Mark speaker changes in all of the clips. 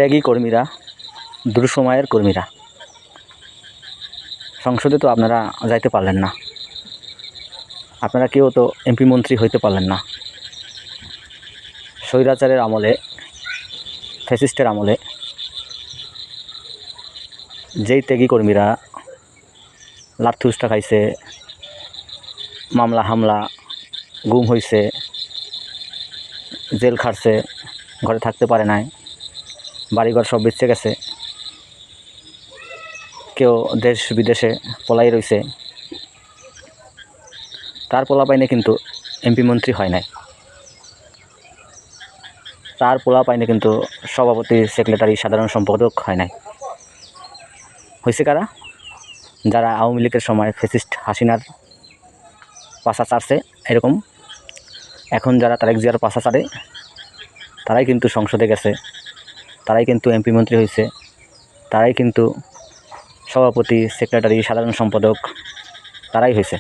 Speaker 1: ত্যাগী কর্মীরা, দুঃসময়ের কর্মীরা, সংসদে তো আপনারা যাইতে পারলেন না, আপনারা কেউ তো এমপি মন্ত্রী হইতে পারলেন না। স্বৈরাচারের আমলে, ফ্যাসিস্টের আমলে যেই ত্যাগী কর্মীরা লাথুসটা খাইছে, মামলা হামলা, গুম হইছে, জেল খাটছে, ঘরে থাকতে পারে নাই, বাড়িঘর সব বেঁচে গেছে, কেউ দেশ বিদেশে পলাই রইছে, তার পোলাপাইনে কিন্তু এমপি মন্ত্রী হয় নাই, তার পোলাপাইনে কিন্তু সভাপতি, সেক্রেটারি, সাধারণ সম্পাদক হয় নাই। হয়েছে কারা? যারা আওয়ামী লীগের সময় ফ্যাসিস্ট হাসিনার পাশা চাড়ছে, এরকম এখন যারা তারেক জিয়ার পাশা চাড়ে, তারাই কিন্তু সংসদে গেছে, তারাই কিন্তু এমপি মন্ত্রী হয়েছে, তারাই কিন্তু সভাপতি, সেক্রেটারি, সাধারণ সম্পাদক, তারাই হয়েছে।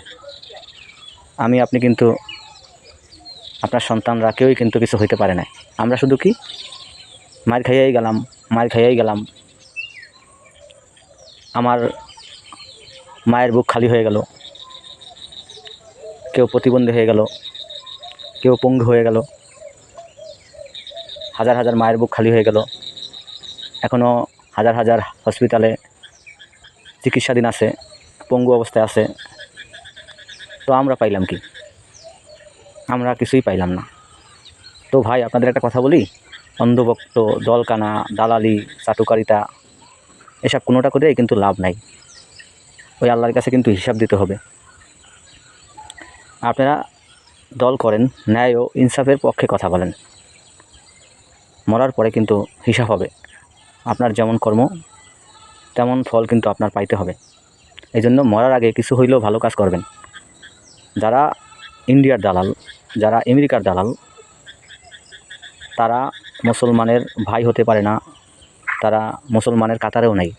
Speaker 1: আমি আপনি কিন্তু, আপনার সন্তানরা কেউই কিন্তু কিছু হইতে পারে না। আমরা শুধু কি মার খাইয়াই গেলাম, আমার মায়ের বুক খালি হয়ে গেল, কেউ প্রতিবন্ধী হয়ে গেল, কেউ পঙ্গু হয়ে গেল, হাজার হাজার মায়ের বুক খালি হয়ে গেল, এখনও হাজার হাজার হসপিটালে চিকিৎসাধীন আছে, পঙ্গু অবস্থায় আছে। তো আমরা পাইলাম কি? আমরা কিছুই পাইলাম না। তো ভাই, আপনাদের একটা কথা বলি, অন্ধভক্ত, দলকানা, দালালি, চাটুকারিতা, এসব কোনোটা করেই কিন্তু লাভ নাই। ওই আল্লাহর কাছে কিন্তু হিসাব দিতে হবে। আপনারা দল করেন, ন্যায় ও ইনসাফের পক্ষে কথা বলেন, মরার পরে কিন্তু হিসাব হবে। আপনার যেমন কর্ম তেমন ফল কিন্তু আপনার পাইতে হবে। এই জন্য মরার আগে কিছু হইলেও ভালো কাজ করবেন। যারা ইন্ডিয়ার দালাল, যারা আমেরিকার দালাল, তারা মুসলমানের ভাই হতে পারে না, তারা মুসলমানের কাতারেও নেই।